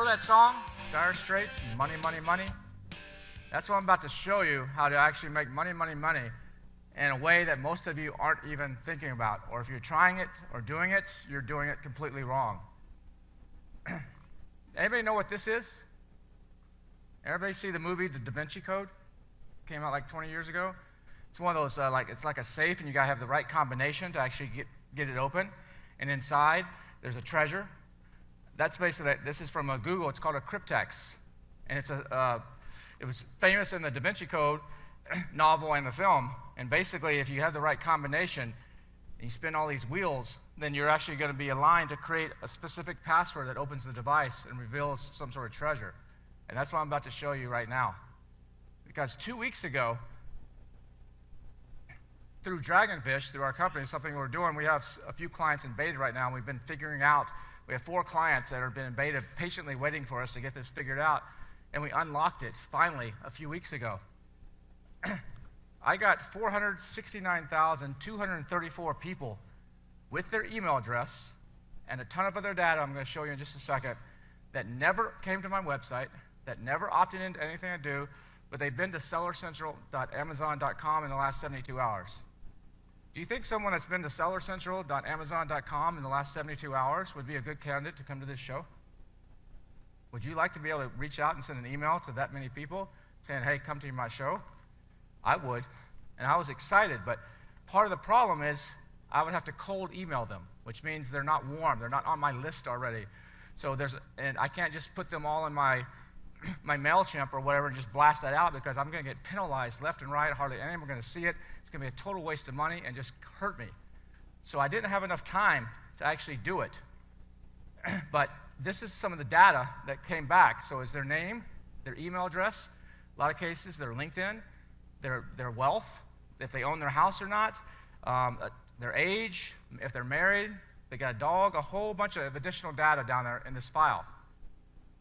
that song, Dire Straits, Money, Money, Money? That's what I'm about to show you, how to actually make money, money, money in a way that most of you aren't even thinking about. Or if you're trying it or doing it, you're doing it completely wrong. Anybody know what this is? Everybody see the movie The Da Vinci Code? Came out like 20 years ago. It's one of those, it's like a safe, and you gotta have the right combination to actually get it open. And inside, there's a treasure. That's basically, this is from Google. It's called a cryptex. And it was famous in the Da Vinci Code novel and the film. And basically, if you have the right combination, and you spin all these wheels, then you're actually going to be aligned to create a specific password that opens the device and reveals some sort of treasure. And that's what I'm about to show you right now. Because 2 weeks ago, through Dragonfish, through our company, something we're doing, we have a few clients in beta right now, and we've been figuring out, we have 4 clients that have been in beta patiently waiting for us to get this figured out, and we unlocked it finally a few weeks ago. I got 469,234 people with their email address and a ton of other data I'm going to show you in just a second that never came to my website, that never opted into anything I do, but they've been to sellercentral.amazon.com in the last 72 hours. Do you think someone that's been to sellercentral.amazon.com in the last 72 hours would be a good candidate to come to this show? Would you like to be able to reach out and send an email to that many people saying, hey, come to my show? I would, and I was excited, but part of the problem is I would have to cold email them, which means they're not warm, they're not on my list already. So and I can't just put them all in my MailChimp or whatever and just blast that out, because I'm going to get penalized left and right. Hardly anyone are going to see it. It's going to be a total waste of money and just hurt me. So I didn't have enough time to actually do it. But this is some of the data that came back. So is their name, their email address, a lot of cases, their LinkedIn, their wealth, if they own their house or not, their age, if they're married, they got a dog, a whole bunch of additional data down there in this file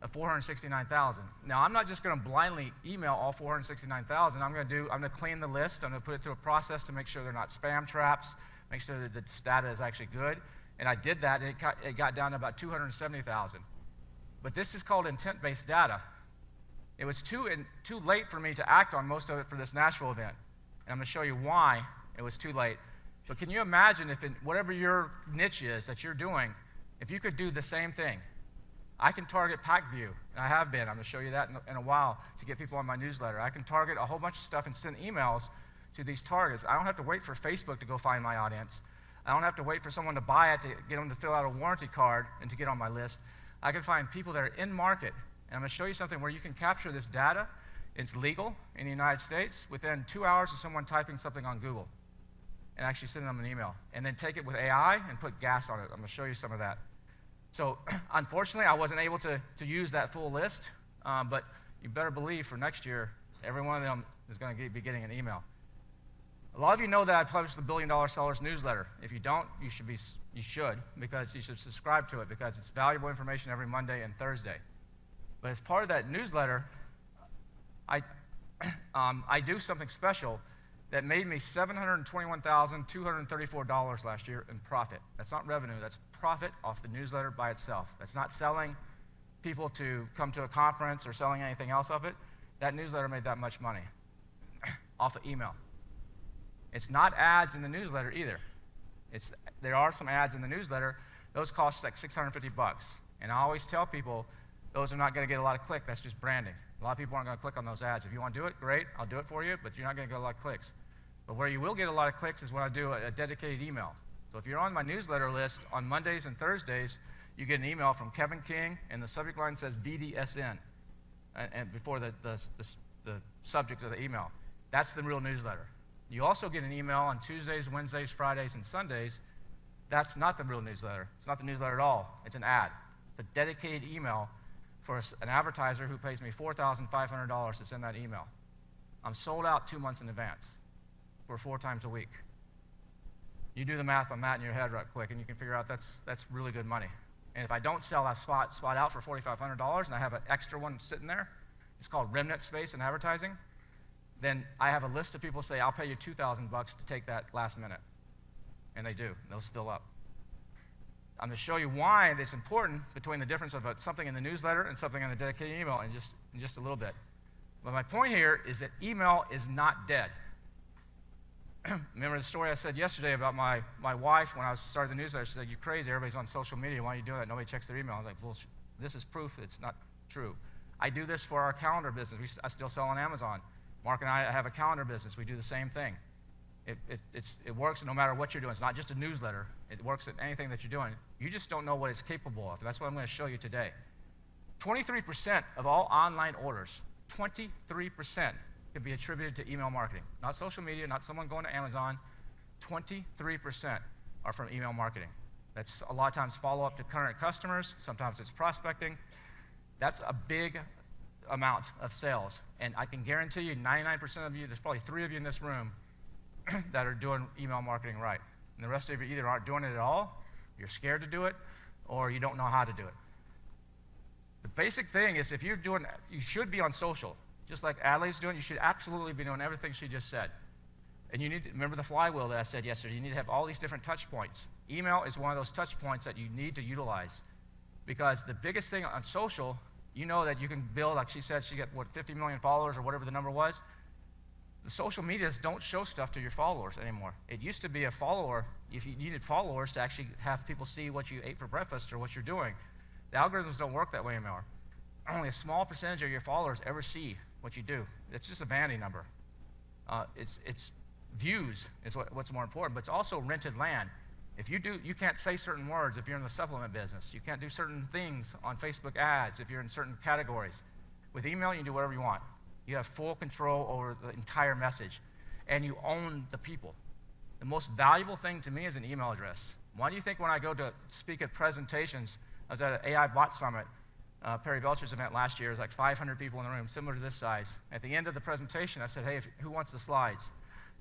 of 469,000. Now, I'm not just going to blindly email all 469,000. I'm going to clean the list. I'm going to put it through a process to make sure they're not spam traps, make sure that this data is actually good. And I did that, and it got down to about 270,000. But this is called intent-based data. It was too late for me to act on most of it for this Nashville event. And I'm going to show you why it was too late. But can you imagine if in whatever your niche is that you're doing, if you could do the same thing? I can target PackView, and I have been. I'm going to show you that in a while to get people on my newsletter. I can target a whole bunch of stuff and send emails to these targets. I don't have to wait for Facebook to go find my audience. I don't have to wait for someone to buy it to get them to fill out a warranty card and to get on my list. I can find people that are in market. And I'm going to show you something where you can capture this data. It's legal in the United States within 2 hours of someone typing something on Google and actually sending them an email. And then take it with AI and put gas on it. I'm going to show you some of that. So unfortunately, I wasn't able to use that full list, but you better believe for next year, every one of them is going to be getting an email. A lot of you know that I publish the $1 Billion Sellers newsletter. If you don't, you should, because you should subscribe to it, because it's valuable information every Monday and Thursday. But as part of that newsletter, I do something special that made me $721,234 last year in profit. That's not revenue, that's profit off the newsletter by itself. That's not selling people to come to a conference or selling anything else off it. That newsletter made that much money off the email. It's not ads in the newsletter either. There are some ads in the newsletter. Those cost like $650. And I always tell people, those are not going to get a lot of clicks. That's just branding. A lot of people aren't going to click on those ads. If you want to do it, great. I'll do it for you, but you're not going to get a lot of clicks. But where you will get a lot of clicks is when I do a dedicated email. So if you're on my newsletter list on Mondays and Thursdays, you get an email from Kevin King, and the subject line says BDSN, and before the subject of the email. That's the real newsletter. You also get an email on Tuesdays, Wednesdays, Fridays, and Sundays. That's not the real newsletter. It's not the newsletter at all. It's an ad. It's a dedicated email for an advertiser who pays me $4,500 to send that email. I'm sold out 2 months in advance for 4 times a week. You do the math on that in your head right quick, and you can figure out that's really good money. And if I don't sell that spot out for $4,500 and I have an extra one sitting there, it's called remnant space in advertising, then I have a list of people say, I'll pay you $2,000 to take that last minute. And they do. They'll fill up. I'm going to show you why it's important between the difference of something in the newsletter and something in the dedicated email in just a little bit. But my point here is that email is not dead. Remember the story I said yesterday about my wife when I was starting the newsletter? She said, "You're crazy, everybody's on social media, why are you doing that? Nobody checks their email." I was like, "Well, this is proof that it's not true." I do this for our calendar business. I still sell on Amazon. Mark and I have a calendar business. We do the same thing. It works no matter what you're doing. It's not just a newsletter. It works at anything that you're doing. You just don't know what it's capable of. That's what I'm going to show you today. 23% of all online orders, 23% can be attributed to email marketing. Not social media, not someone going to Amazon. 23% are from email marketing. That's a lot of times follow-up to current customers. Sometimes it's prospecting. That's a big amount of sales. And I can guarantee you 99% of you, there's probably 3 of you in this room that are doing email marketing right. And the rest of you either aren't doing it at all, you're scared to do it, or you don't know how to do it. The basic thing is if you're doing, you should be on social. Just like Adelaide's doing, you should absolutely be doing everything she just said. And you need to remember the flywheel that I said yesterday. You need to have all these different touch points. Email is one of those touch points that you need to utilize. Because the biggest thing on social, you know that you can build, like she said, she got, 50 million followers or whatever the number was. The social medias don't show stuff to your followers anymore. It used to be a follower, if you needed followers to actually have people see what you ate for breakfast or what you're doing. The algorithms don't work that way anymore. Only a small percentage of your followers ever see what you do. It's just a vanity number. It's views is what's more important, but it's also rented land. If you can't say certain words if you're in the supplement business. You can't do certain things on Facebook ads if you're in certain categories. With email, you can do whatever you want. You have full control over the entire message, and you own the people. The most valuable thing to me is an email address. Why do you think when I go to speak at presentations, I was at an AI Bot Summit, Perry Belcher's event last year, it was like 500 people in the room, similar to this size. At the end of the presentation, I said, "Hey, who wants the slides?"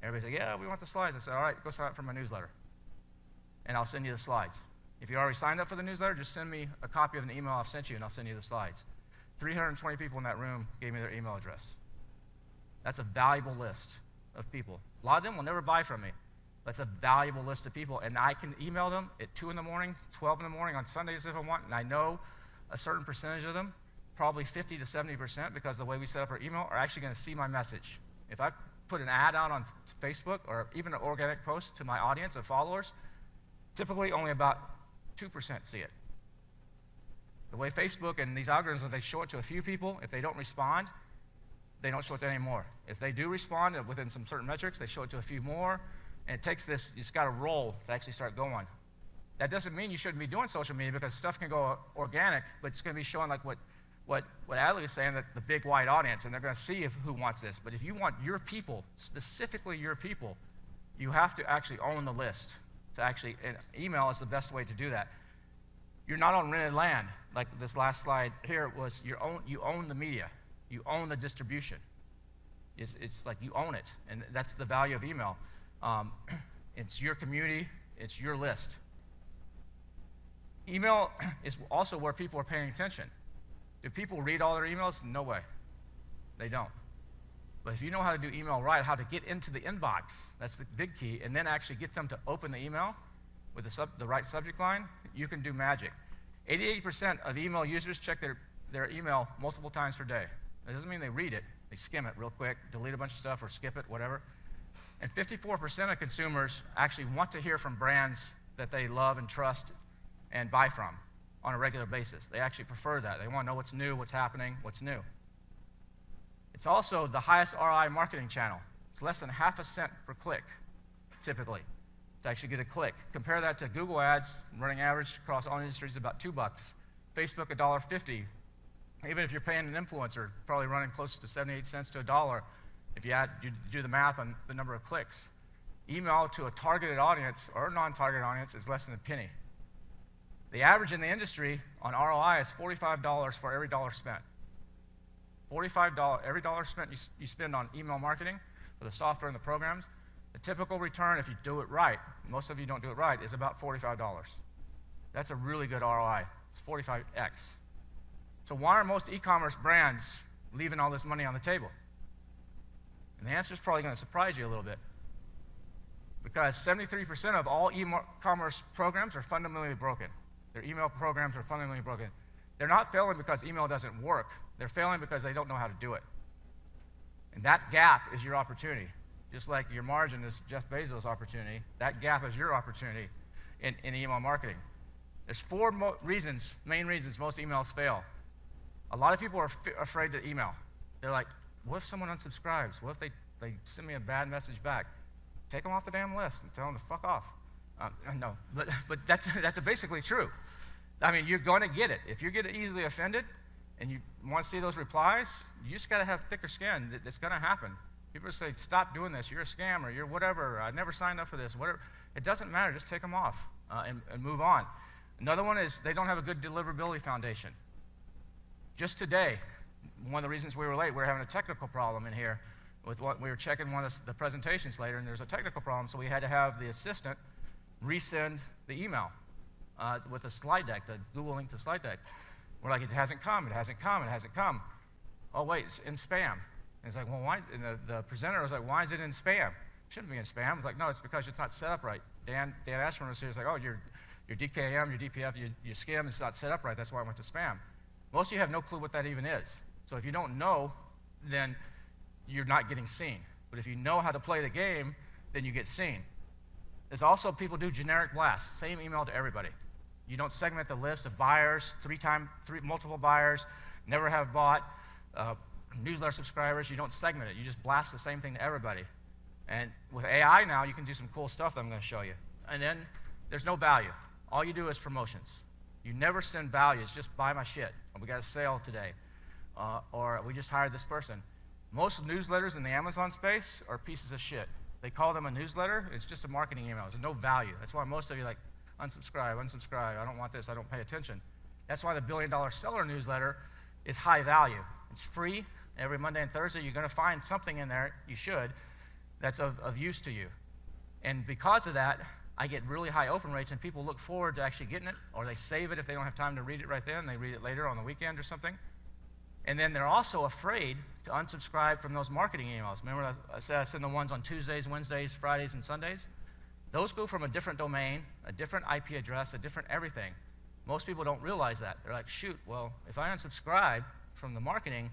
Everybody said, "Yeah, we want the slides." I said, "All right, go sign up for my newsletter, and I'll send you the slides. If you already signed up for the newsletter, just send me a copy of an email I've sent you, and I'll send you the slides." 320 people in that room gave me their email address. That's a valuable list of people. A lot of them will never buy from me. That's a valuable list of people, and I can email them at 2 in the morning, 12 in the morning, on Sundays if I want, and I know a certain percentage of them, probably 50 to 70%, because the way we set up our email, are actually going to see my message. If I put an ad out on Facebook or even an organic post to my audience of followers, typically only about 2% see it. The way Facebook and these algorithms, they show it to a few people. If they don't respond, they don't show it to any more. If they do respond within some certain metrics, they show it to a few more. And it takes this, it's got to roll to actually start going. That doesn't mean you shouldn't be doing social media, because stuff can go organic, but it's going to be showing like what Adley was saying, that the big wide audience, and they're going to see who wants this. But if you want your people, specifically your people, you have to actually own the list. And email is the best way to do that. You're not on rented land. Like this last slide here was, you own the media. You own the distribution. It's like you own it, and that's the value of email. It's your community, it's your list. Email is also where people are paying attention. Do people read all their emails? No way. They don't. But if you know how to do email right, how to get into the inbox, that's the big key, and then actually get them to open the email with the right subject line, you can do magic. 88% of email users check their email multiple times per day. That doesn't mean they read it. They skim it real quick, delete a bunch of stuff or skip it, whatever. And 54% of consumers actually want to hear from brands that they love and trust and buy from on a regular basis. They actually prefer that. They want to know what's new, what's happening, what's new. It's also the highest ROI marketing channel. It's less than half a cent per click, typically, to actually get a click. Compare that to Google ads, running average across all industries about $2. Facebook, $1.50. Even if you're paying an influencer, probably running close to 78 cents to $1 if you do the math on the number of clicks. Email to a targeted audience or a non-targeted audience is less than a penny. The average in the industry on ROI is $45 for every dollar spent. $45, every dollar spent you spend on email marketing for the software and the programs, the typical return, if you do it right, most of you don't do it right, is about $45. That's a really good ROI. It's 45x. So why are most e-commerce brands leaving all this money on the table? And the answer is probably going to surprise you a little bit. Because 73% of all e-commerce programs are fundamentally broken. Their email programs are fundamentally broken. They're not failing because email doesn't work. They're failing because they don't know how to do it. And that gap is your opportunity. Just like your margin is Jeff Bezos' opportunity, that gap is your opportunity in email marketing. There's four main reasons most emails fail. A lot of people are afraid to email. They're like, what if someone unsubscribes? What if they send me a bad message back? Take them off the damn list and tell them to fuck off. No, but that's basically true. I mean, you're going to get it. If you get easily offended and you want to see those replies, you just got to have thicker skin. It's going to happen. People say, stop doing this. You're a scammer. You're whatever. I never signed up for this. Whatever. It doesn't matter. Just take them off and move on. Another one is they don't have a good deliverability foundation. Just today, one of the reasons we were late, we were having a technical problem in here. We were checking one of the presentations later, and there's a technical problem, so we had to have the assistant resend the email with a slide deck, the Google link to slide deck. We're like, it hasn't come, it hasn't come, it hasn't come. Oh, wait, it's in spam. And it's like, well, why? And the presenter was like, why is it in spam? It shouldn't be in spam. I was like, no, it's because it's not set up right. Dan Ashburn was here. He's like, oh, your DKIM, your DPF, your SCIM is not set up right. That's why I went to spam. Most of you have no clue what that even is. So if you don't know, then you're not getting seen. But if you know how to play the game, then you get seen. There's also people do generic blasts, same email to everybody. You don't segment the list of buyers, multiple buyers, never have bought, newsletter subscribers. You don't segment it. You just blast the same thing to everybody. And with AI now, you can do some cool stuff that I'm going to show you. And then there's no value. All you do is promotions. You never send value. It's just buy my shit. We got a sale today. Or we just hired this person. Most newsletters in the Amazon space are pieces of shit. They call them a newsletter. It's just a marketing email. There's no value. That's why most of you like, unsubscribe, unsubscribe. I don't want this. I don't pay attention. That's why the $1 Billion Seller newsletter is high value. It's free. Every Monday and Thursday, you're going to find something in there, you should, that's of use to you. And because of that, I get really high open rates, and people look forward to actually getting it, or they save it if they don't have time to read it right then. They read it later on the weekend or something. And then they're also afraid to unsubscribe from those marketing emails. Remember I said I send the ones on Tuesdays, Wednesdays, Fridays, and Sundays? Those go from a different domain, a different IP address, a different everything. Most people don't realize that. They're like, shoot, well, if I unsubscribe from the marketing,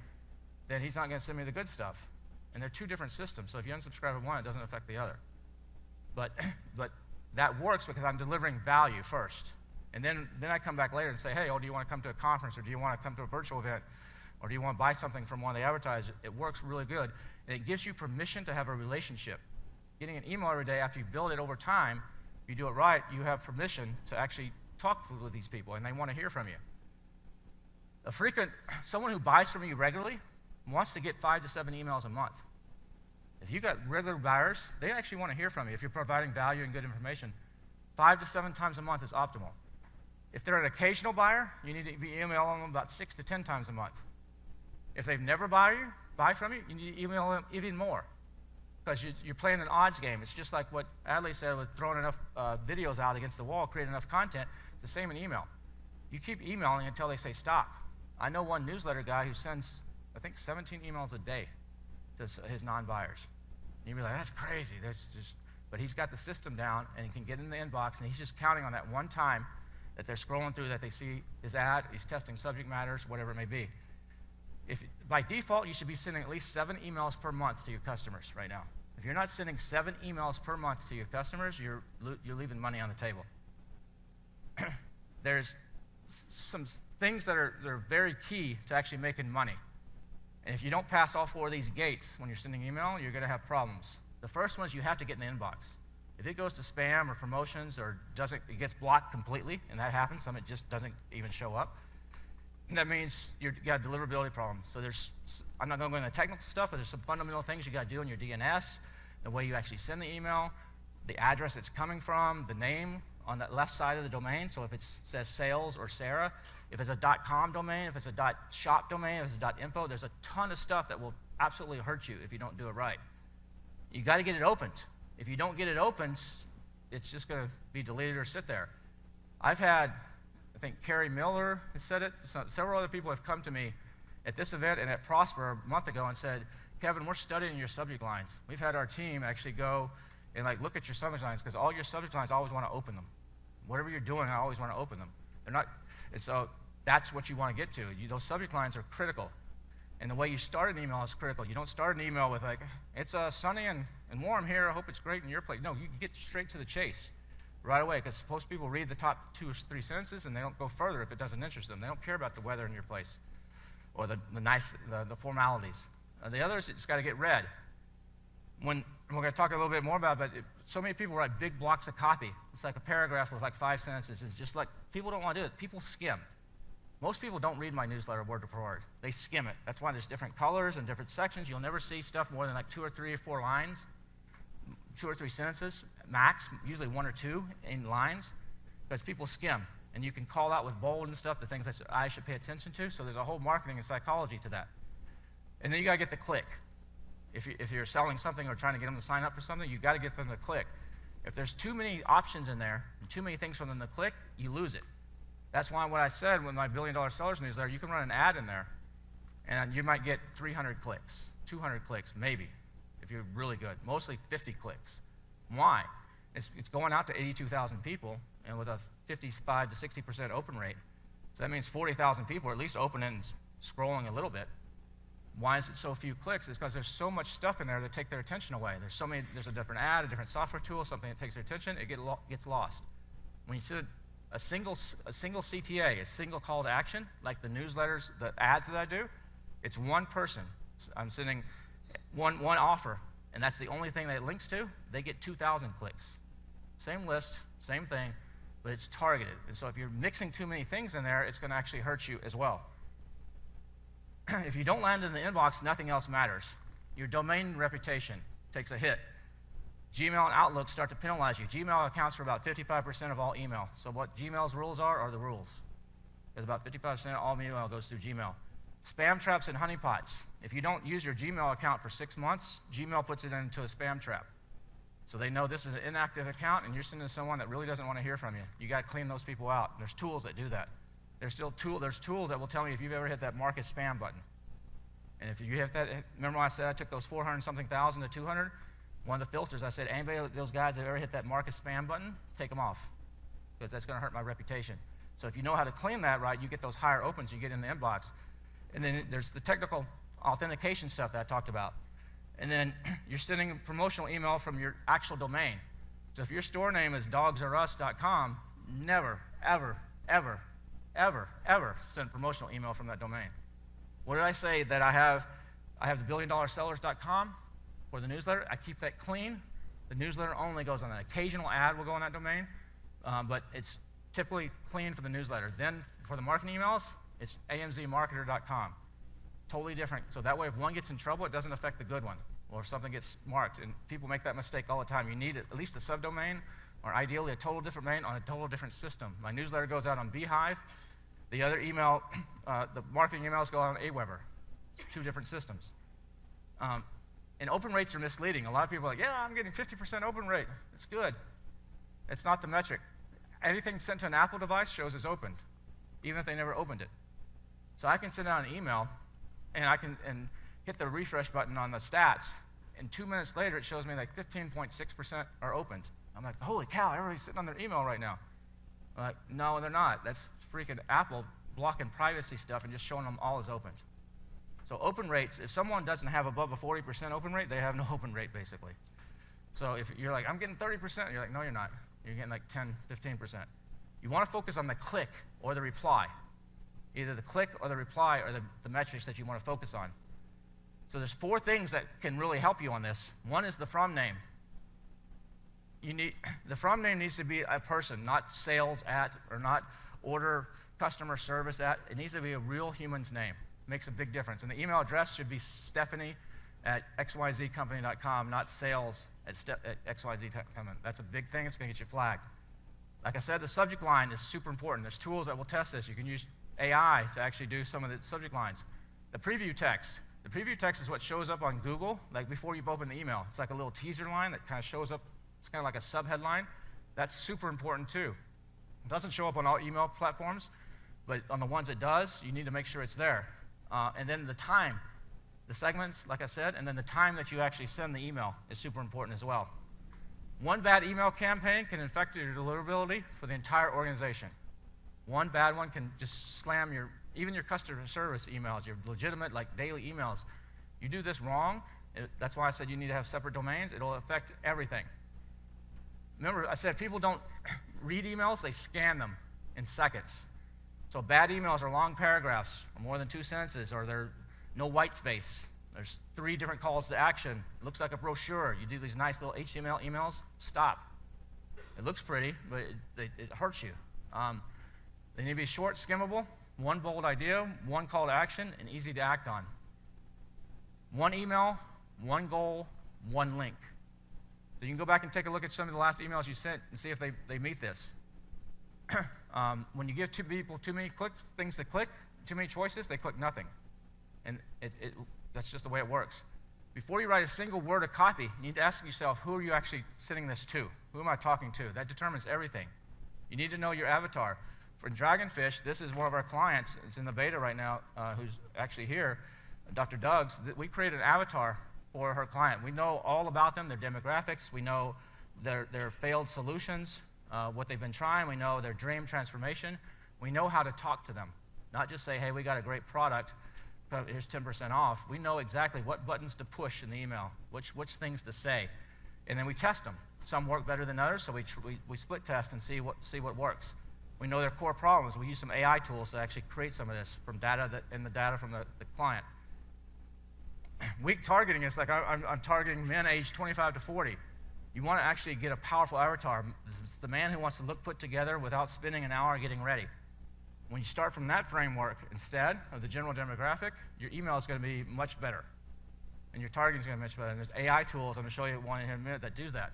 then he's not going to send me the good stuff. And they're two different systems. So if you unsubscribe from one, it doesn't affect the other. But that works because I'm delivering value first. And then I come back later and say, hey, do you want to come to a conference, or do you want to come to a virtual event, or do you want to buy something from one of the advertisers? It works really good. And it gives you permission to have a relationship. Getting an email every day after you build it over time, if you do it right, you have permission to actually talk with these people, and they want to hear from you. Someone who buys from you regularly wants to get 5 to 7 emails a month. If you got regular buyers, they actually want to hear from you. If you're providing value and good information, 5 to 7 times a month is optimal. If they're an occasional buyer, you need to be emailing them about 6 to 10 times a month. If they've never buy from you, you need to email them even more, because you're playing an odds game. It's just like what Adley said with throwing enough videos out against the wall, creating enough content. It's the same in email. You keep emailing until they say stop. I know one newsletter guy who sends, I think, 17 emails a day to his non-buyers. And you'd be like, that's crazy. But he's got the system down, and he can get in the inbox, and he's just counting on that one time that they're scrolling through, that they see his ad, he's testing subject matters, whatever it may be. By default, you should be sending at least 7 emails per month to your customers right now. If you're not sending 7 emails per month to your customers, you're leaving money on the table. There's some things that are very key to actually making money. And if you don't pass all 4 of these gates when you're sending email, you're going to have problems. The first one is you have to get in the inbox. If it goes to spam or promotions or it gets blocked completely, and that happens, some it just doesn't even show up, that means you've got a deliverability problem. So I'm not going to go into the technical stuff, but there's some fundamental things you got to do in your DNS, the way you actually send the email, the address it's coming from, the name on the left side of the domain. So if it says sales or Sarah, if it's a .com domain, if it's a .shop domain, if it's a .info, there's a ton of stuff that will absolutely hurt you if you don't do it right. You got to get it opened. If you don't get it opened, it's just going to be deleted or sit there. I've had, I think Carrie Miller has said it. Several other people have come to me at this event and at Prosper a month ago and said, Kevin, we're studying your subject lines. We've had our team actually go and look at your subject lines, because all your subject lines, I always want to open them. Whatever you're doing, I always want to open them. They're not, and so that's what you want to get to. Those subject lines are critical. And the way you start an email is critical. You don't start an email with like, it's sunny and warm here, I hope it's great in your place. No, you get straight to the chase right away, because most people read the top 2 or 3 sentences and they don't go further if it doesn't interest them. They don't care about the weather in your place or the formalities. The others, it's got to get read. And we're going to talk a little bit more about it, but so many people write big blocks of copy. It's like a paragraph with like 5 sentences. It's just like, people don't want to do it. People skim. Most people don't read my newsletter word for word. They skim it. That's why there's different colors and different sections. You'll never see stuff more than like 2 or 3 or 4 lines, 2 or 3 sentences, max, usually 1 or 2 in lines, because people skim. And you can call out with bold and stuff the things that I should pay attention to. So there's a whole marketing and psychology to that. And then you got to get the click. If you're selling something or trying to get them to sign up for something, you got to get them to click. If there's too many options in there and too many things for them to click, you lose it. That's why what I said with my $1 Billion Sellers newsletter, you can run an ad in there, and you might get 300 clicks, 200 clicks, maybe, if you're really good. Mostly 50 clicks. Why? It's going out to 82,000 people, and with a 55 to 60% open rate. So that means 40,000 people are at least opening and scrolling a little bit. Why is it so few clicks? It's because there's so much stuff in there to take their attention away. There's a different ad, a different software tool, something that takes their attention, it gets lost. When you see a single CTA, a single call to action, like the newsletters, the ads that I do, it's one person. I'm sending one offer, and that's the only thing that it links to. They get 2,000 clicks. Same list, same thing, but it's targeted. And so if you're mixing too many things in there, it's going to actually hurt you as well. If you don't land in the inbox, nothing else matters. Your domain reputation takes a hit. Gmail and Outlook start to penalize you. Gmail accounts for about 55% of all email. So what Gmail's rules are the rules. Because about 55% of all email goes through Gmail. Spam traps and honeypots. If you don't use your Gmail account for 6 months, Gmail puts it into a spam trap. So they know this is an inactive account and you're sending to someone that really doesn't want to hear from you. You got to clean those people out. There's tools that do that. There's tools that will tell me if you've ever hit that mark as spam button. And if you hit that, remember when I said I took those 400-something thousand to 200? One of the filters, I said, anybody, those guys that ever hit that mark as spam button, take them off, because that's going to hurt my reputation. So if you know how to clean that right, you get those higher opens, you get in the inbox. And then there's the technical authentication stuff that I talked about. And then you're sending a promotional email from your actual domain. So if your store name is dogsareus.com, never, ever, ever, ever, ever send promotional email from that domain. What did I say that I have the $1BillionSellers.com for the newsletter? I keep that clean. The newsletter only goes on that. Occasional ad will go on that domain, but it's typically clean for the newsletter. Then for the marketing emails, it's amzmarketer.com. Totally different. So that way if one gets in trouble, it doesn't affect the good one, or if something gets marked. And people make that mistake all the time. You need at least a subdomain, or ideally a total different domain on a total different system. My newsletter goes out on Beehive. The other email, the marketing emails go on Aweber. It's 2 different systems. And open rates are misleading. A lot of people are like, yeah, I'm getting 50% open rate. It's good. It's not the metric. Anything sent to an Apple device shows it's opened, even if they never opened it. So I can send out an email, and I can hit the refresh button on the stats, and 2 minutes later it shows me like 15.6% are opened. I'm like, holy cow, everybody's sitting on their email right now. Like, no, they're not. That's freaking Apple blocking privacy stuff and just showing them all as opened. So open rates, if someone doesn't have above a 40% open rate, they have no open rate, basically. So if you're like, I'm getting 30%, you're like, no, you're not. You're getting like 10, 15%. You want to focus on the click or the reply. Either the click or the reply are the metrics that you want to focus on. So there's 4 things that can really help you on this. One is the from name. The from name needs to be a person, not sales at, or not order customer service at. It needs to be a real human's name. It makes a big difference. And the email address should be stephanie@xyzcompany.com, not sales at xyz.com. That's a big thing. It's going to get you flagged. Like I said, the subject line is super important. There's tools that will test this. You can use AI to actually do some of the subject lines. The preview text. The preview text is what shows up on Google, like before you've opened the email. It's like a little teaser line that kind of shows up. It's kind of like a subheadline. That's super important too. It doesn't show up on all email platforms, but on the ones it does, you need to make sure it's there. And then the time, the segments, like I said, and then the time that you actually send the email is super important as well. One bad email campaign can affect your deliverability for the entire organization. One bad one can just slam even your customer service emails, your legitimate, like daily emails. You do this wrong, that's why I said you need to have separate domains. It'll affect everything. Remember, I said people don't read emails, they scan them in seconds. So bad emails are long paragraphs, or more than 2 sentences, or they're no white space. There's 3 different calls to action. It looks like a brochure. You do these nice little HTML emails, stop. It looks pretty, but it hurts you. They need to be short, skimmable, one bold idea, one call to action, and easy to act on. One email, one goal, one link. So you can go back and take a look at some of the last emails you sent and see if they meet this. When you give 2 people too many things to click, too many choices, they click nothing. And that's just the way it works. Before you write a single word of copy, you need to ask yourself, who are you actually sending this to? Who am I talking to? That determines everything. You need to know your avatar. For Dragonfish, this is one of our clients. It's in the beta right now, who's actually here, Dr. Doug's. We created an avatar for her client. We know all about them, their demographics. We know their failed solutions, what they've been trying. We know their dream transformation. We know how to talk to them. Not just say, hey, we got a great product, here's 10% off. We know exactly what buttons to push in the email, which things to say. And then we test them. Some work better than others, so we split test and see what works. We know their core problems. We use some AI tools to actually create some of this from data the data from the client. Weak targeting is like I'm targeting men aged 25 to 40. You want to actually get a powerful avatar. It's the man who wants to look put together without spending an hour getting ready. When you start from that framework instead of the general demographic, your email is going to be much better. And your targeting is going to be much better. And there's AI tools, I'm going to show you one in a minute, that do that.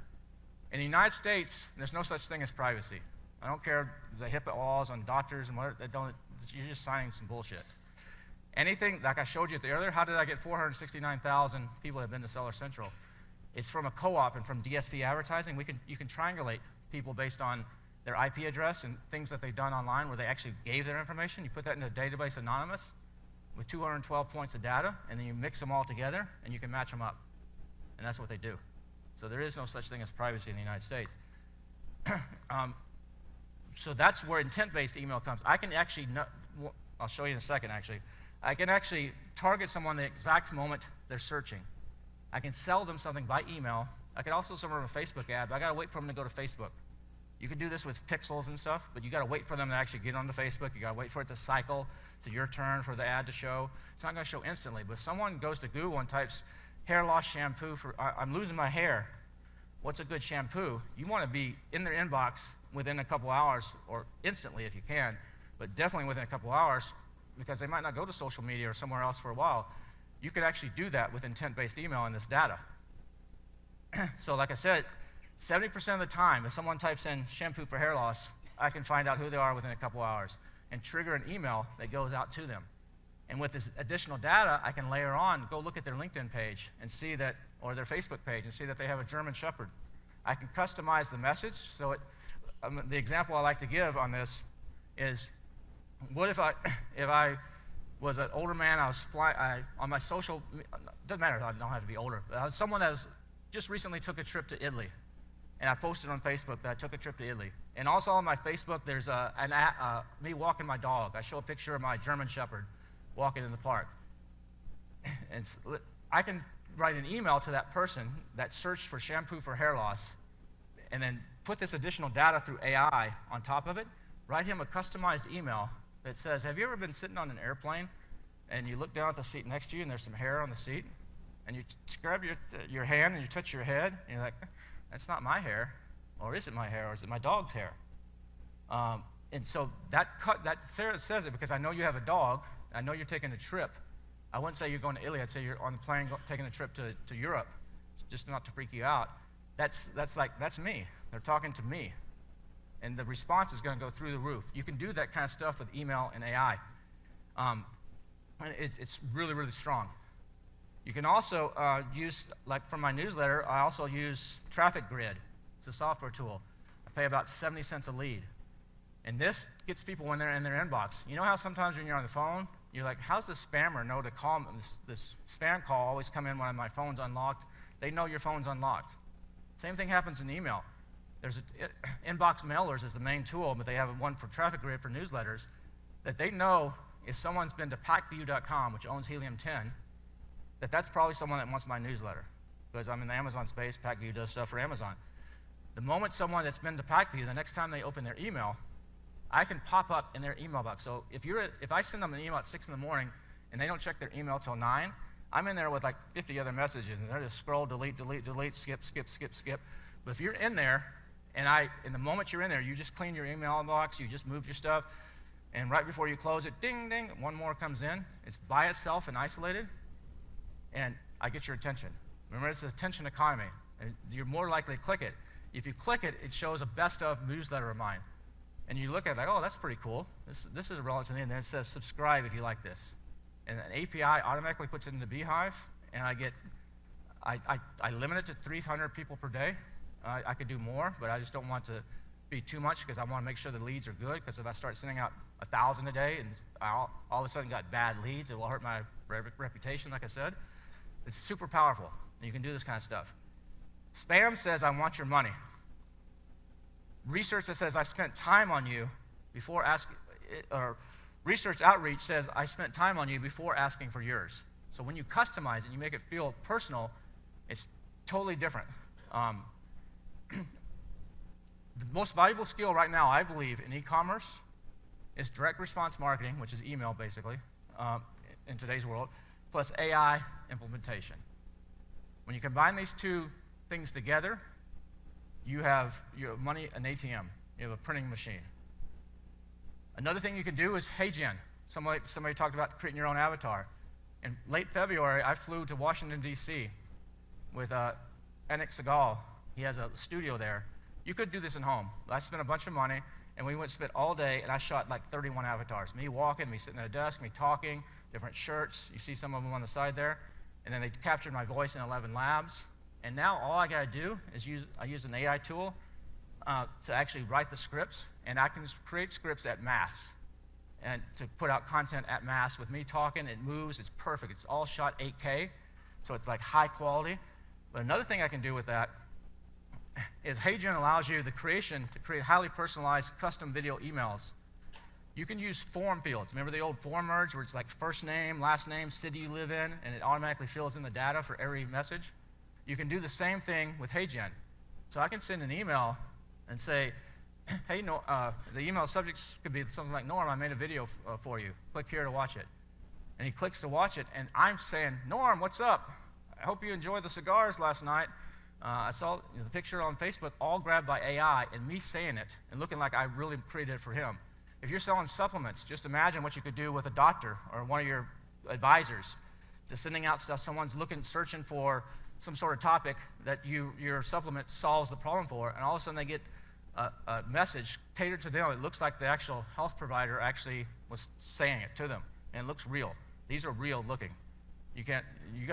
In the United States, there's no such thing as privacy. I don't care the HIPAA laws on doctors and what, you're just signing some bullshit. Anything, like I showed you earlier, how did I get 469,000 people that have been to Seller Central? It's from a co-op and from DSP advertising. You can triangulate people based on their IP address and things that they've done online where they actually gave their information. You put that in a database anonymous with 212 points of data, and then you mix them all together, and you can match them up. And that's what they do. So there is no such thing as privacy in the United States. So that's where intent-based email comes. I can actually, I'll show you in a second actually. I can actually target someone the exact moment they're searching. I can sell them something by email. I can also sell them a Facebook ad, but I gotta wait for them to go to Facebook. You can do this with pixels and stuff, but you gotta wait for them to actually get onto Facebook. You gotta wait for it to cycle to your turn for the ad to show. It's not gonna show instantly, but if someone goes to Google and types hair loss shampoo I'm losing my hair, what's a good shampoo? You wanna be in their inbox within a couple hours, or instantly if you can, but definitely within a couple hours, because they might not go to social media or somewhere else for a while. You could actually do that with intent-based email in this data. So like I said, 70% of the time, if someone types in shampoo for hair loss, I can find out who they are within a couple hours and trigger an email that goes out to them. And with this additional data, I can layer on, go look at their LinkedIn page and see that, or their Facebook page, and see that they have a German Shepherd. I can customize the message. So the example I like to give on this is, what if I was an older man, I was on my social, doesn't matter, I don't have to be older, but I was someone that just recently took a trip to Italy. And I posted on Facebook that I took a trip to Italy. And also on my Facebook, there's me walking my dog. I show a picture of my German Shepherd walking in the park. And I can write an email to that person that searched for shampoo for hair loss, and then put this additional data through AI on top of it, write him a customized email that says, have you ever been sitting on an airplane and you look down at the seat next to you and there's some hair on the seat, and you grab your hand and you touch your head, and you're like, that's not my hair, or is it my hair, or is it my dog's hair? And so Sarah says it because I know you have a dog, I know you're taking a trip. I wouldn't say you're going to Italy, I'd say you're on the plane taking a trip to Europe, just not to freak you out. That's me. They're talking to me. And the response is going to go through the roof. You can do that kind of stuff with email and AI. And it's really, really strong. You can also use, like for my newsletter, I also use Traffic Grid. It's a software tool. I pay about 70 cents a lead. And this gets people when they're in their inbox. You know how sometimes when you're on the phone, you're like, how's the spammer know to call me? This spam call always come in when my phone's unlocked. They know your phone's unlocked. Same thing happens in email. There's inbox mailers is the main tool, but they have one for traffic grid for newsletters, that they know if someone's been to packview.com, which owns Helium-10, that's probably someone that wants my newsletter, because I'm in the Amazon space. Packview does stuff for Amazon. The moment someone that's been to Packview, the next time they open their email, I can pop up in their email box. So if I send them an email at 6 in the morning and they don't check their email till 9, I'm in there with like 50 other messages, and they're just scroll, delete, delete, delete, skip, skip, skip, skip. But if you're in there, and the moment you're in there, you just clean your email box, you just move your stuff, and right before you close it, ding, ding, one more comes in. It's by itself and isolated, and I get your attention. Remember, it's the attention economy, and you're more likely to click it. If you click it, it shows a best of newsletter of mine. And you look at it like, oh, that's pretty cool. This is relevant to me. And then it says subscribe if you like this. And an API automatically puts it into Beehive, and I limit it to 300 people per day. I could do more, but I just don't want to be too much, because I want to make sure the leads are good, because if I start sending out 1,000 a day and I all of a sudden got bad leads, it will hurt my reputation, like I said. It's super powerful. You can do this kind of stuff. Spam says, I want your money. Research that says, I spent time on you before asking, or research outreach says, I spent time on you before asking for yours. So when you customize it, you make it feel personal, it's totally different. The most valuable skill right now, I believe, in e-commerce is direct response marketing, which is email, basically, in today's world, plus AI implementation. When you combine these two things together, you have money, an ATM. You have a printing machine. Another thing you can do is HeyGen. Somebody talked about creating your own avatar. In late February, I flew to Washington, D.C. with Anik Segal. He has a studio there. You could do this at home. I spent a bunch of money, and we went spent all day, and I shot like 31 avatars. Me walking, me sitting at a desk, me talking, different shirts. You see some of them on the side there. And then they captured my voice in 11 labs. And now all I got to do is I use an AI tool to actually write the scripts, and I can just create scripts at mass and to put out content at mass with me talking. It moves. It's perfect. It's all shot 8K, so it's like high quality. But another thing I can do with that is HeyGen allows you the creation to create highly personalized custom video emails. You can use form fields. Remember the old form merge where it's like first name, last name, city you live in, and it automatically fills in the data for every message? You can do the same thing with HeyGen. So I can send an email and say, hey, the email subjects could be something like, Norm, I made a video for you. Click here to watch it. And he clicks to watch it, and I'm saying, Norm, what's up? I hope you enjoyed the cigars last night. I saw the picture on Facebook, all grabbed by AI, and me saying it and looking like I really created it for him. If you're selling supplements, just imagine what you could do with a doctor or one of your advisors, just sending out stuff. Someone's searching for some sort of topic that your supplement solves the problem for, and all of a sudden they get a message catered to them. It looks like the actual health provider actually was saying it to them, and it looks real. These are real looking. You got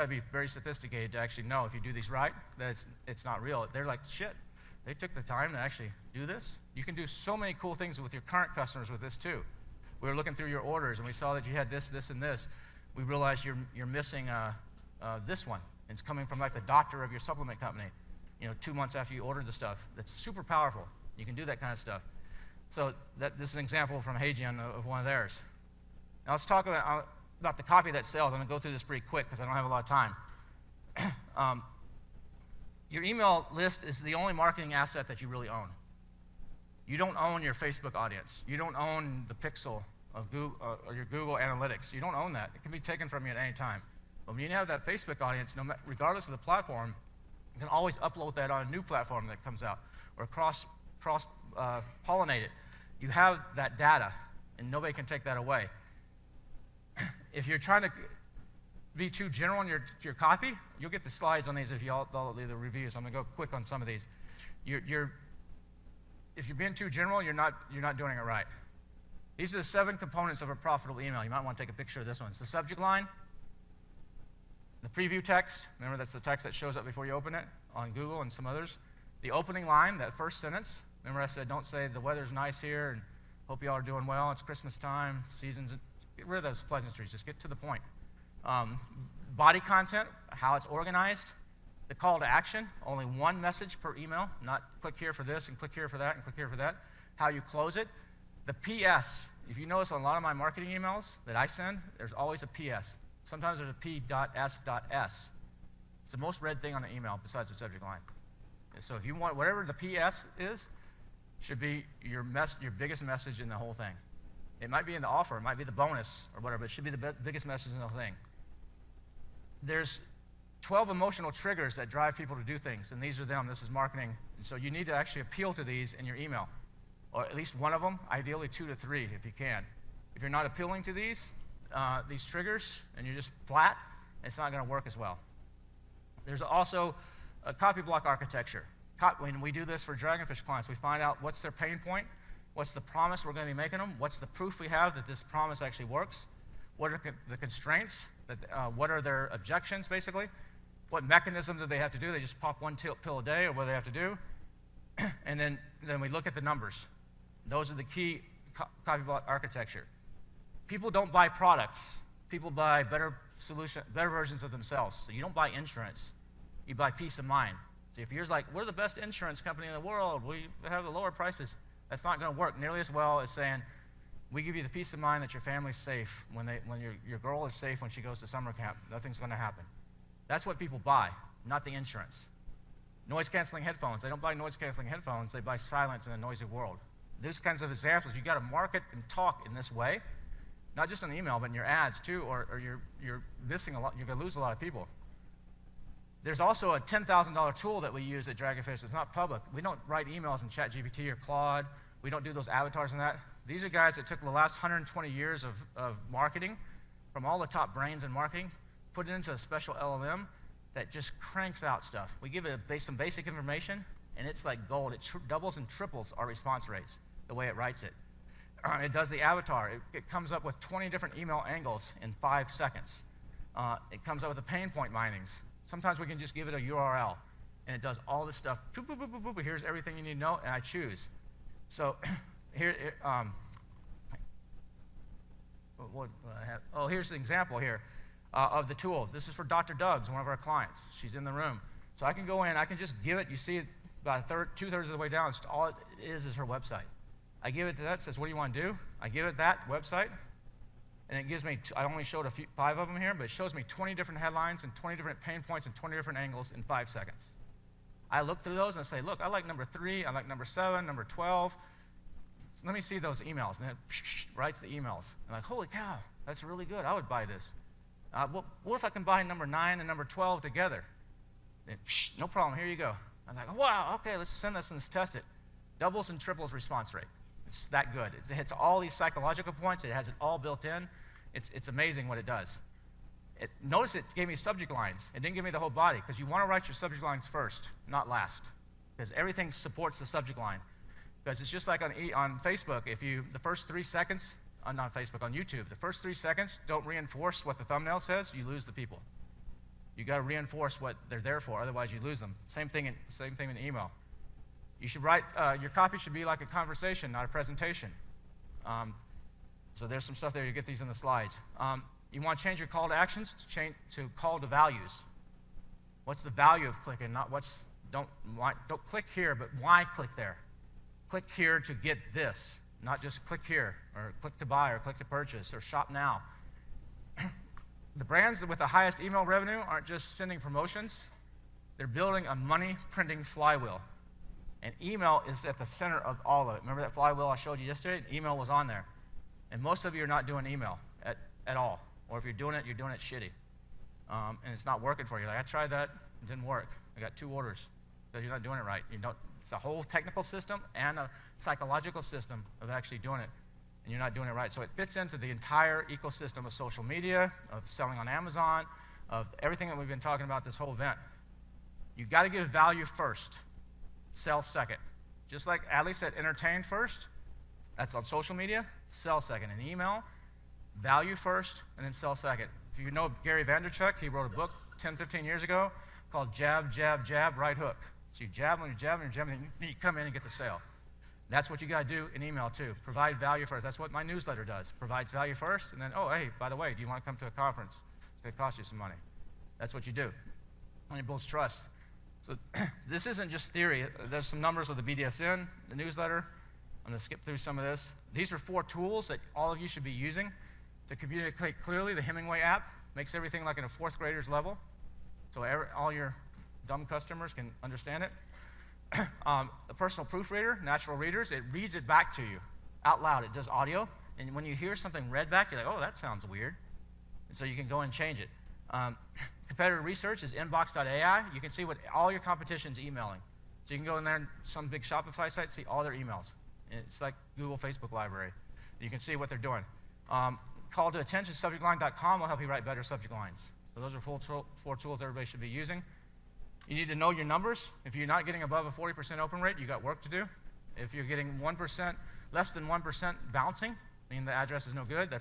to be very sophisticated to actually know if you do these right that it's not real. They're like, shit, they took the time to actually do this. You can do so many cool things with your current customers with this too. We were looking through your orders and we saw that you had this, this, and this. We realized you're missing this one. It's coming from like the doctor of your supplement company, 2 months after you ordered the stuff. That's super powerful. You can do that kind of stuff. So this is an example from HeyGen of one of theirs. Now let's talk about the copy that sells. I'm going to go through this pretty quick because I don't have a lot of time. Your email list is the only marketing asset that you really own. You don't own your Facebook audience. You don't own the pixel of Google, or your Google Analytics. You don't own that. It can be taken from you at any time. But when you have that Facebook audience, regardless of the platform, you can always upload that on a new platform that comes out or cross-pollinate it. You have that data, and nobody can take that away. If you're trying to be too general in your copy, you'll get the slides on these if you all do the reviews. I'm going to go quick on some of these. If you're being too general, you're not doing it right. These are the 7 components of a profitable email. You might want to take a picture of this one. It's the subject line, the preview text. Remember, that's the text that shows up before you open it on Google and some others. The opening line, that first sentence. Remember I said, don't say the weather's nice here and hope you all are doing well. It's Christmas time, seasons. Get rid of those pleasantries. Just get to the point. Body content, how it's organized. The call to action, only one message per email, not click here for this and click here for that and click here for that. How you close it. The PS, if you notice on a lot of my marketing emails that I send, there's always a PS. Sometimes there's a P.S.S. It's the most read thing on the email besides the subject line. And so if you want, whatever the PS is, should be your biggest message in the whole thing. It might be in the offer, it might be the bonus or whatever, but it should be the biggest message in the whole thing. There's 12 emotional triggers that drive people to do things, and these are them. This is marketing. And so you need to actually appeal to these in your email, or at least one of them, ideally 2 to 3 if you can. If you're not appealing to these triggers and you're just flat, it's not going to work as well. There's also a copy block architecture. When we do this for Dragonfish clients, we find out what's their pain point, what's the promise we're going to be making them, what's the proof we have that this promise actually works, what are the constraints, what are their objections basically, what mechanism do they have to do, they just pop one pill a day or what do they have to do, and then we look at the numbers. Those are the key copy block architecture. People don't buy products, people buy better versions of themselves. So you don't buy insurance, you buy peace of mind. So if you're like, we're the best insurance company in the world, we have the lower prices, that's not going to work nearly as well as saying, we give you the peace of mind that your family's safe. When your girl is safe when she goes to summer camp, nothing's going to happen. That's what people buy, not the insurance. Noise-canceling headphones. They don't buy noise-canceling headphones. They buy silence in a noisy world. Those kinds of examples, you got to market and talk in this way, not just in email, but in your ads too, or you're missing a lot. You're going to lose a lot of people. There's also a $10,000 tool that we use at Dragonfish that's not public. We don't write emails in ChatGPT or Claude. We don't do those avatars and that. These are guys that took the last 120 years of marketing from all the top brains in marketing, put it into a special LLM that just cranks out stuff. We give it some basic information, and it's like gold. It doubles and triples our response rates, the way it writes it. It does the avatar. It comes up with 20 different email angles in 5 seconds. It comes up with the pain point minings. Sometimes we can just give it a URL, and it does all this stuff. Boop, boop, boop, boop, boop. Here's everything you need to know, and I choose. So here, here's the example here of the tool. This is for Dr. Doug's, one of our clients. She's in the room. So I can go in, I can just give it. You see it about 2/3 of the way down. It's all it is her website. I give it to that, it says, what do you want to do? I give it that website, and it gives me, I only showed 5 of them here, but it shows me 20 different headlines and 20 different pain points and 20 different angles in 5 seconds. I look through those and I say, look, I like number 3, I like number 7, number 12. So let me see those emails. And it writes the emails. I'm like, holy cow, that's really good. I would buy this. What if I can buy number 9 and number 12 together? Then, no problem, here you go. I'm like, wow, okay, let's send this and let's test it. Doubles and triples response rate. It's that good. It hits all these psychological points. It has it all built in. It's amazing what it does. Notice it gave me subject lines. It didn't give me the whole body, because you want to write your subject lines first, not last, because everything supports the subject line. Because it's just like on Facebook, if the first 3 seconds, not Facebook, on YouTube, the first 3 seconds don't reinforce what the thumbnail says, you lose the people. You got to reinforce what they're there for, otherwise you lose them. Same thing in email. You should write, your copy should be like a conversation, not a presentation. So there's some stuff there, you get these in the slides. You want to change your call to actions to call to values. What's the value of clicking? Not don't click here, but why click there? Click here to get this, not just click here, or click to buy, or click to purchase, or shop now. The brands with the highest email revenue aren't just sending promotions, they're building a money printing flywheel. And email is at the center of all of it. Remember that flywheel I showed you yesterday? Email was on there. And most of you are not doing email at all. Or if you're doing it shitty. And it's not working for you. Like, I tried that, it didn't work. I got 2 orders because you're not doing it right. It's a whole technical system and a psychological system of actually doing it, and you're not doing it right. So it fits into the entire ecosystem of social media, of selling on Amazon, of everything that we've been talking about this whole event. You've got to give value first, sell second. Just like Adley said, entertain first. That's on social media. Sell second. In email, value first, and then sell second. If you know Gary Vaynerchuk, he wrote a book 10, 15 years ago called Jab, Jab, Jab, Right Hook. So you jab when you're jabbing, and then you come in and get the sale. That's what you got to do in email too. Provide value first. That's what my newsletter does. Provides value first, and then, oh, hey, by the way, do you want to come to a conference? It's going to cost you some money. That's what you do. And it builds trust. So this isn't just theory. There's some numbers of the BDSN, the newsletter. I'm going to skip through some of this. These are 4 tools that all of you should be using to communicate clearly. The Hemingway app makes everything like in a 4th grader's level, so all your dumb customers can understand it. The personal proofreader, Natural Readers, it reads it back to you out loud. It does audio, and when you hear something read back, you're like, oh, that sounds weird. And so you can go and change it. Competitor research is inbox.ai. You can see what all your competition's emailing. So you can go in there and some big Shopify site, see all their emails. And it's like Google Facebook library. You can see what they're doing. Call to attention, subjectline.com will help you write better subject lines. So those are 4 tools everybody should be using. You need to know your numbers. If you're not getting above a 40% open rate, you got work to do. If you're getting 1%, less than 1% bouncing, meaning the address is no good,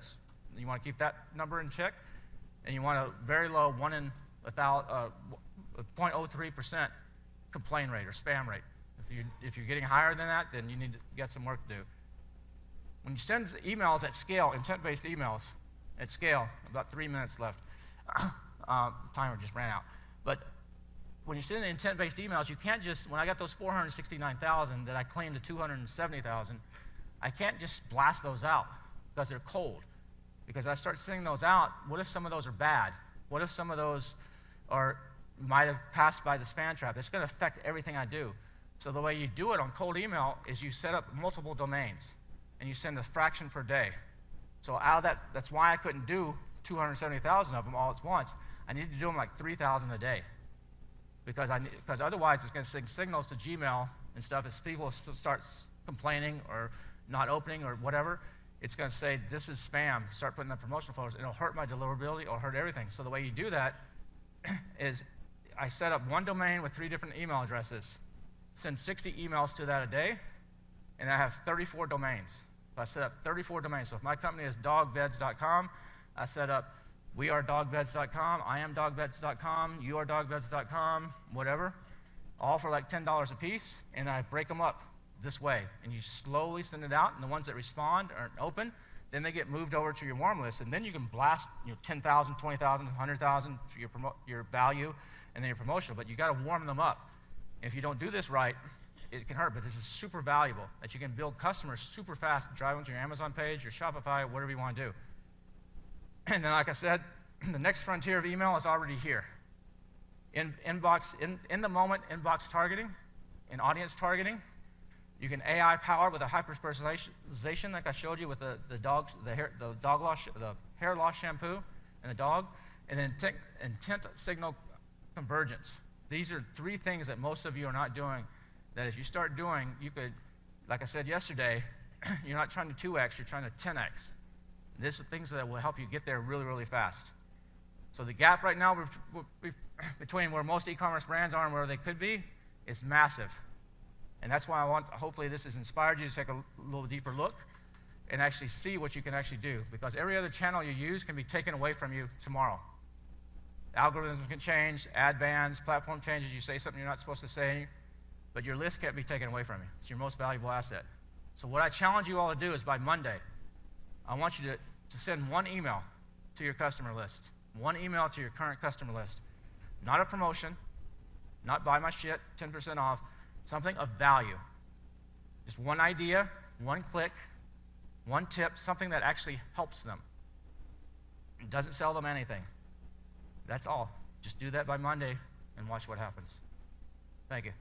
you want to keep that number in check. And you want a very low 0.03% complaint rate or spam rate. If you're getting higher than that, then you need to get some work to do. When you send emails at scale, intent-based emails at scale, about 3 minutes left. The timer just ran out. But when you send intent-based emails, you can't just, when I got those 469,000 that I claimed to 270,000, I can't just blast those out because they're cold. Because I start sending those out, what if some of those are bad? What if some of those might have passed by the spam trap? It's going to affect everything I do. So the way you do it on cold email is you set up multiple domains, and you send a fraction per day. So out of that, that's why I couldn't do 270,000 of them all at once. I needed to do them like 3,000 a day. Because otherwise it's going to send signals to Gmail and stuff as people start complaining or not opening or whatever. It's going to say, this is spam. Start putting up promotional photos. It'll hurt my deliverability. It'll hurt everything. So the way you do that is I set up one domain with 3 different email addresses, send 60 emails to that a day, and I have 34 domains. So I set up 34 domains. So if my company is dogbeds.com, I set up wearedogbeds.com, iamdogbeds.com, youaredogbeds.com, whatever, all for like $10 a piece, and I break them up this way, and you slowly send it out, and the ones that respond are open, then they get moved over to your warm list, and then you can blast 10,000, 20,000, 100,000 for your value, and then your promotional, but you got to warm them up. If you don't do this right, it can hurt, but this is super valuable, that you can build customers super fast, drive them to your Amazon page, your Shopify, whatever you want to do. And then, like I said, the next frontier of email is already here. In the moment inbox targeting, in audience targeting, you can AI power with a hyper-personalization, like I showed you with the hair loss shampoo and the dog, and then intent signal convergence. These are 3 things that most of you are not doing, that if you start doing, you could, like I said yesterday, you're not trying to 2x, you're trying to 10x. These are things that will help you get there really, really fast. So the gap right now between where most e-commerce brands are and where they could be is massive. And that's why hopefully this has inspired you to take a little deeper look and actually see what you can actually do. Because every other channel you use can be taken away from you tomorrow. Algorithms can change, ad bans, platform changes, you say something you're not supposed to say, but your list can't be taken away from you. It's your most valuable asset. So what I challenge you all to do is by Monday, I want you to send 1 email to your customer list. 1 email to your current customer list. Not a promotion, not buy my shit, 10% off, something of value. Just 1 idea, 1 click, 1 tip, something that actually helps them. It doesn't sell them anything. That's all. Just do that by Monday and watch what happens. Thank you.